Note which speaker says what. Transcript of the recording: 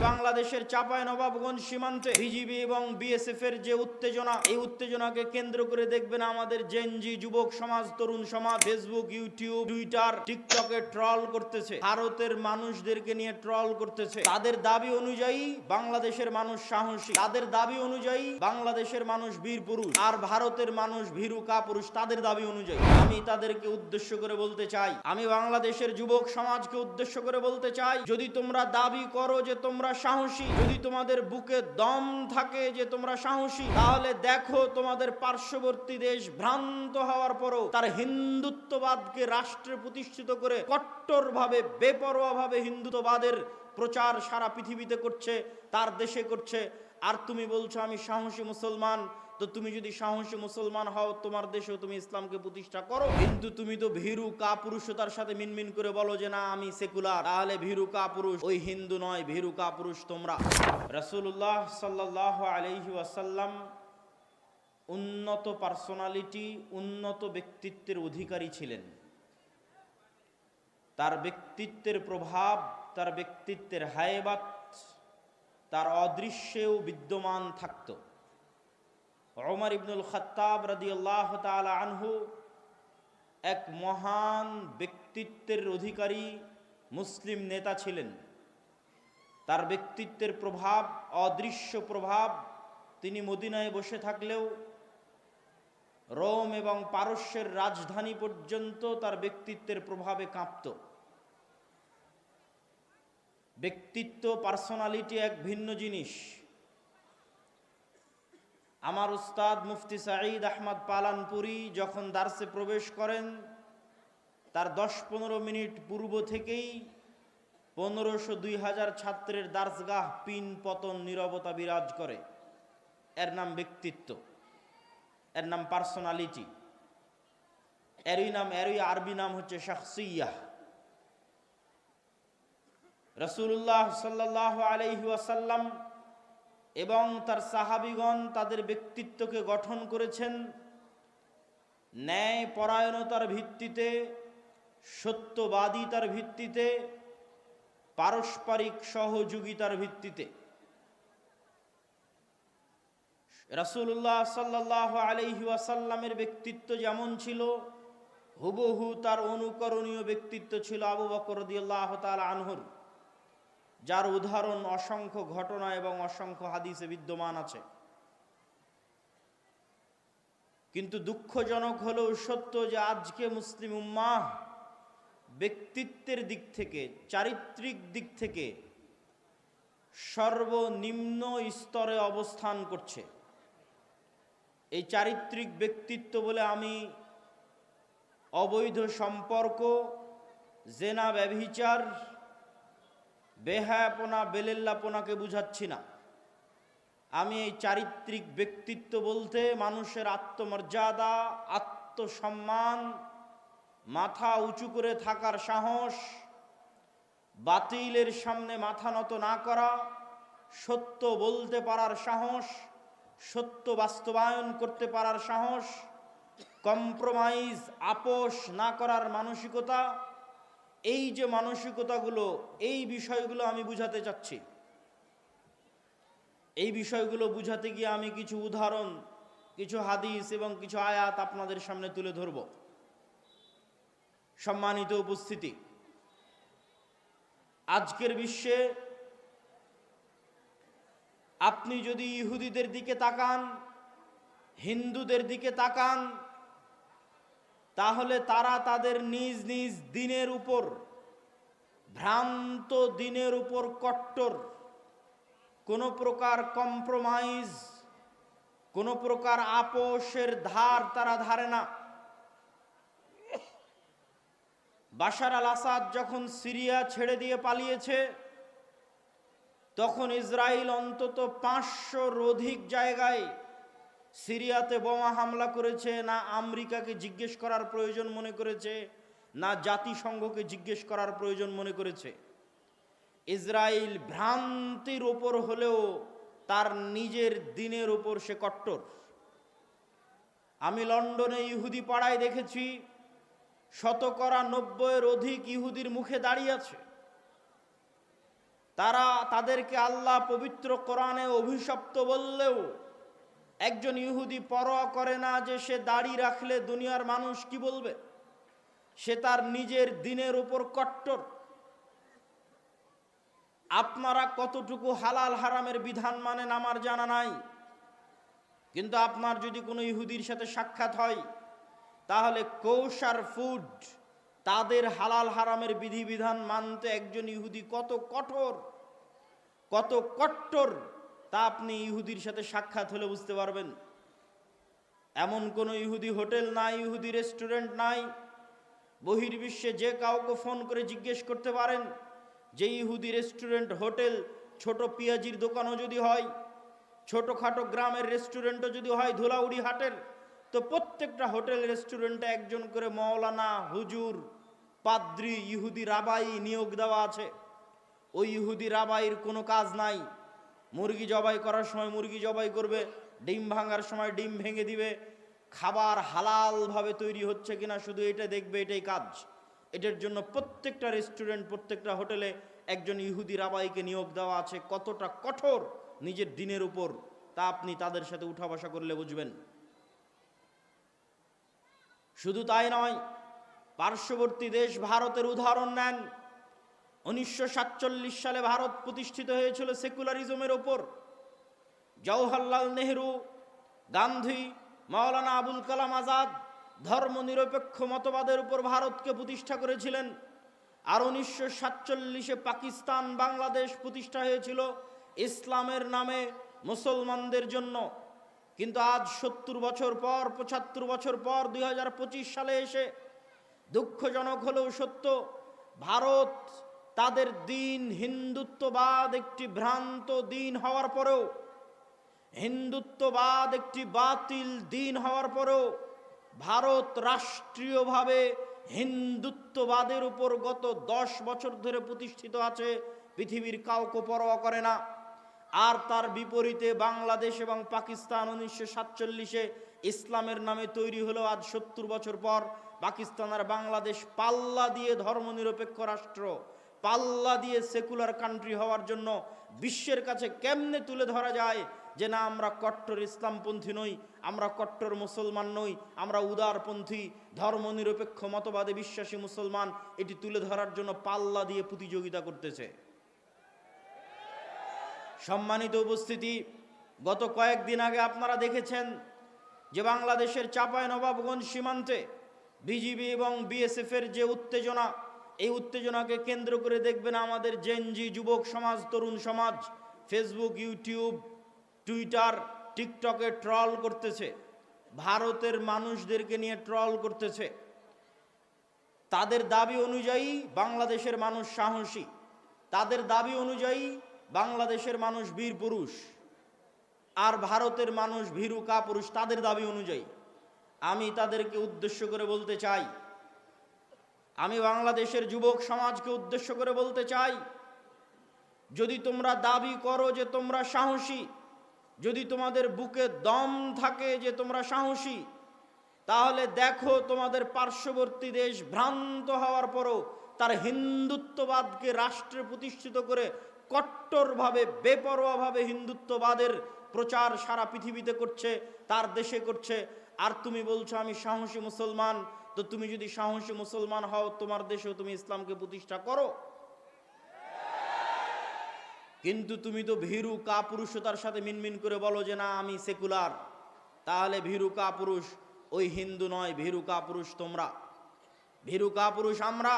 Speaker 1: বাংলাদেশের চাঁপাইনবাবগঞ্জ সীমান্তে বিজিবি এবং বিএসএফ এর যে উত্তেজনা, এই উত্তেজনাকে কেন্দ্র করে দেখবেন আমাদের জেনজি যুবক সমাজ, তরুণ সমাজ ফেসবুক, ইউটিউব, টুইটার, টিকটকে ট্রল করতেছে, ভারতের মানুষদেরকে নিয়ে ট্রল করতেছে। তাদের দাবি অনুযায়ী বাংলাদেশের মানুষ সাহসী, তাদের দাবি অনুযায়ী বাংলাদেশের মানুষ বীর পুরুষ, আর ভারতের মানুষ ভীরু কাপুরুষ তাদের দাবি অনুযায়ী। আমি তাদেরকে উদ্দেশ্য করে বলতে চাই, আমি বাংলাদেশের যুবক সমাজকে উদ্দেশ্য করে বলতে চাই, যদি তোমরা দাবি করো যে তোমরা সাহসী, যদি তোমাদের বুকে দম থাকে যে তোমরা সাহসী, তাহলে দেখো তোমাদের পার্শ্ববর্তী দেশ ভ্রান্ত হওয়ার পরও তার হিন্দুত্ববাদকে রাষ্ট্রে প্রতিষ্ঠিত করে কট্টরভাবে, বেপরোয়াভাবে হিন্দুত্ববাদের প্রচার সারা পৃথিবীতে করছে, তার দেশে করছে। আর তুমি বলছো আমি সাহসী মুসলমান। তো তুমি যদি সাহসী মুসলমান হও, তোমার দেশেও তুমি ইসলামকে প্রতিষ্ঠা করো, কিন্তু তুমি তো ভীরু কাপুরুষতার সাথে মিনমিন করে বলো যে না আমি সেকুলার, তাহলে ভীরু কাপুরুষ ওই হিন্দু নয়, ভীরু কাপুরুষ তোমরা। রাসূলুল্লাহ সাল্লাল্লাহু আলাইহি ওয়াসাল্লাম উন্নত পার্সোনালিটি, উন্নত ব্যক্তিত্বের অধিকারী ছিলেন। তার ব্যক্তিত্বের প্রভাব, তার ব্যক্তিত্বের হায়বাত তার অদৃশ্যেও বিদ্যমান থাকত। ওমর ইবনুল খাত্তাব রাদিয়াল্লাহু তাআলা আনহু এক মহান ব্যক্তিত্বের অধিকারী মুসলিম নেতা ছিলেন। তার ব্যক্তিত্বের প্রভাব, অদৃশ্য প্রভাব, তিনি মদিনায় বসে থাকলেও রোম এবং পারস্যের রাজধানী পর্যন্ত তার ব্যক্তিত্বের প্রভাবে কাঁপত। ব্যক্তিত্ব, পার্সোনালিটি এক ভিন্ন জিনিস। আমার উস্তাদ মুফতি সাঈদ আহমদ পালানপুরি যখন দার্সে প্রবেশ করেন, তার 10-15 মিনিট পূর্ব থেকেই 1500-2000 ছাত্রের দার্সগাহ পিন পতন, নীরবতা বিরাজ করে। এর নাম ব্যক্তিত্ব, এর নাম পার্সোনালিটি, এরই আরবি নাম হচ্ছে শাখসিয়াহ। রাসূলুল্লাহ সাল্লাল্লাহু আলাইহি ওয়াসাল্লাম এবং তার সাহাবীগণ তাদের ব্যক্তিত্বকে গঠন করেছেন ন্যায় পরায়ণতার ভিত্তিতে, সত্যবাদিতার ভিত্তিতে, পারস্পরিক সহযোগিতার ভিত্তিতে। রাসূলুল্লাহ সাল্লাল্লাহু আলাইহি ওয়াসাল্লামের ব্যক্তিত্ব যেমন ছিল, হুবহু তার অনুকরণীয় ব্যক্তিত্ব ছিল আবু বকর রাদিয়াল্লাহু তাআলা আনহুর, যার উদাহরণ অসংখ্য ঘটনা এবং অসংখ্য হাদিসে বিদ্যমান আছে। কিন্তু দুঃখজনক হলেও সত্য যে আজকে মুসলিম উম্মাহ ব্যক্তিত্বের দিক থেকে, চারিত্রিক দিক থেকে সর্বনিম্ন স্তরে অবস্থান করছে। এই চারিত্রিক ব্যক্তিত্ব বলে আমি অবৈধ সম্পর্ক, জেনা, ব্যভিচার, বেহায়াপনা, বেলেল্লাপনাকে বুঝাচ্ছি না। আমি এই চারিত্রিক ব্যক্তিত্ব বলতে মানুষের আত্মমর্যাদা, আত্মসম্মান, মাথা উঁচু করে থাকার সাহস, বাতিলের সামনে মাথা নত না করা, সত্য বলতে পারার সাহস, সত্য বাস্তবায়ন করতে পারার সাহস, কম্প্রোমাইজ, আপোষ না করার মানসিকতা, এই যে মানসিকতাগুলো, এই বিষয়গুলো আমি বুঝাতে চাচ্ছি। এই বিষয়গুলো বুঝাতে গিয়ে আমি কিছু উদাহরণ, কিছু হাদিস এবং কিছু আয়াত আপনাদের সামনে তুলে ধরব। সম্মানিত উপস্থিতি, আজকের বিশ্বে আপনি যদি ইহুদিদের দিকে তাকান, হিন্দুদের দিকে তাকান, তাহলে তারা তাদের নিজ নিজ দিনের উপর, ভ্রান্ত দিনের উপর কট্টর, কোনো প্রকার কম্প্রোমাইজ, কোনো প্রকার আপোষের ধার তারা ধারে না। বাশার আল আসাদ যখন সিরিয়া ছেড়ে দিয়ে পালিয়েছে, তখন ইসরায়েল অন্তত 500-র অধিক জায়গায় সিরিয়াতে বোমা হামলা করেছে। না আমেরিকাকে জিজ্ঞেস করার প্রয়োজন মনে করেছে, না জাতিসংঘকে জিজ্ঞেস করার প্রয়োজন মনে করেছে। ইসরায়েল ভ্রান্তির ওপর হলেও তার নিজের দিনের ওপর সে কট্টর। আমি লন্ডনে ইহুদি পাড়ায় দেখেছি 90% অধিক ইহুদির মুখে দাঁড়িয়ে আছে। তাদেরকে আল্লাহ পবিত্র কোরআনে অভিশপ্ত বললেও একজন ইহুদি পরোয়া করে না যে সে দাড়ি রাখলে দুনিয়ার মানুষ কি বলবে। সে তার নিজের দ্বীনের উপর কট্টর। আপনারা কতটুকু হালাল হারামের বিধান মানেন আমার জানা নাই, কিন্তু আপনার যদি কোনো ইহুদির সাথে সাক্ষাৎ হয় তাহলে কৌশার ফুড, তাদের হালাল হারামের বিধিবিধান মানতে একজন ইহুদি কত কঠোর, কত কট্টর, তা আপনি ইহুদির সাথে সাক্ষাৎ হলে বুঝতে পারবেন। এমন কোনো ইহুদি হোটেল নাই, ইহুদি রেস্টুরেন্ট নাই। বহির্বিশ্বে যে কাউকে ফোন করে জিজ্ঞেস করতে পারেন যে ইহুদি রেস্টুরেন্ট, হোটেল, ছোট পেঁয়াজির দোকানও যদি হয়, ছোটখাটো গ্রামের রেস্টুরেন্টও যদি হয় ধুলাউড়ি হাটের, তো প্রত্যেকটা হোটেল রেস্টুরেন্টে একজন করে মৌলানা, হুজুর, পাদ্রী, ইহুদি রাবাই নিয়োগ দেওয়া আছে। ওই ইহুদি রাবাইয়ের কোনো কাজ নাই। মুরগি জবাই করার সময় মুরগি জবাই করবে, ডিম ভাঙার সময় ডিম ভেঙে দিবে, খাবার হালালভাবে তৈরি হচ্ছে কিনা শুধু এটা দেখবে, এটাই কাজ। এটার জন্য প্রত্যেকটা রেস্টুরেন্ট, প্রত্যেকটা হোটেলে একজন ইহুদি রাবাইকে নিয়োগ দেওয়া আছে। কতটা কঠোর নিজের দ্বীনের উপর, তা আপনি তাদের সাথে উঠা বসা করলে বুঝবেন। শুধু তাই নয়, পার্শ্ববর্তী দেশ ভারতের উদাহরণ নেন। 1947 সালে ভারত প্রতিষ্ঠিত হয়েছিল সেকুলারিজমের ওপর। জওহরলাল নেহরু, গান্ধী, মাওলানা আবুল কালাম আজাদ ধর্মনিরপেক্ষ মতবাদের উপর ভারতকে প্রতিষ্ঠা করেছিলেন। আর 1947-এ পাকিস্তান, বাংলাদেশ প্রতিষ্ঠা হয়েছিল ইসলামের নামে মুসলমানদের জন্য। কিন্তু আজ 70 বছর পর, 75 বছর পর 2025 সালে এসে দুঃখজনক হলেও সত্য, ভারত তাদের দিন হিন্দুত্ববাদ একটি ভ্রান্ত দিন হওয়ার পরেও, হিন্দুত্ববাদ একটি বাতিল দিন হওয়ার পরেও ভারত রাষ্ট্রীয়ভাবে হিন্দুত্ববাদের উপর গত 10 বছর ধরে প্রতিষ্ঠিত আছে, পৃথিবীর কাউকে পরোয়া করে না। আর তার বিপরীতে বাংলাদেশ এবং পাকিস্তান 1947-এ ইসলামের নামে তৈরি হলো। আজ 70 বছর পর পাকিস্তান আর বাংলাদেশ পাল্লা দিয়ে ধর্মনিরপেক্ষ রাষ্ট্র, পাল্লা দিয়ে সেকুলার কান্ট্রি হওয়ার জন্য বিশ্বের কাছে কেমনে তুলে ধরা যায় যে না, আমরা কট্টর ইসলামপন্থী নই, আমরা কট্টর মুসলমান নই, আমরা উদারপন্থী ধর্মনিরপেক্ষ মতবাদে বিশ্বাসী মুসলমান, এটি তুলে ধরার জন্য পাল্লা দিয়ে প্রতিযোগিতা করতেছে। সম্মানিত উপস্থিতি, গত কয়েকদিন আগে আপনারা দেখেছেন যে বাংলাদেশের চাঁপাইনবাবগঞ্জ সীমান্তে বিজিবি এবং বিএসএফ এর যে উত্তেজনা, এই উত্তেজনাকে কেন্দ্র করে দেখবেন আমাদের জেনজি যুবক সমাজ, তরুণ সমাজ ফেসবুক, ইউটিউব, টুইটার, টিকটকে ট্রল করতেছে, ভারতের মানুষদেরকে নিয়ে ট্রল করতেছে। তাদের দাবি অনুযায়ী বাংলাদেশের মানুষ সাহসী, তাদের দাবি অনুযায়ী বাংলাদেশের মানুষ বীর পুরুষ, আর ভারতের মানুষ ভীরু কাপুরুষ তাদের দাবি অনুযায়ী। আমি তাদেরকে উদ্দেশ্য করে বলতে চাই, আমি বাংলাদেশের যুবক সমাজকে উদ্দেশ্য করে বলতে চাই, যদি তোমরা দাবি করো যে তোমরা সাহসী, যদি তোমাদের বুকে দম থাকে যে তোমরা সাহসী, তাহলে দেখো তোমাদের পার্শ্ববর্তী দেশ ভ্রান্ত হওয়ার পরও তার হিন্দুত্ববাদকে রাষ্ট্রে প্রতিষ্ঠিত করে কট্টরভাবে, বেপরোয়াভাবে হিন্দুত্ববাদের প্রচার সারা পৃথিবীতে করছে, তার দেশে করছে। আর তুমি বলছো আমি সাহসী মুসলমান, তো তুমি যদি সাহসী মুসলমান হও তোমার দেশেও তুমি ইসলামকে প্রতিষ্ঠা করো। কিন্তু তুমি তো ভীরু কাপুরুষতার সাথে মিনমিন করে বলো যে না আমি সেকুলার, তাহলে ভীরু কাপুরুষ ওই হিন্দু নয়, ভীরু কাপুরুষ তোমরা, ভীরু কাপুরুষ আমরা।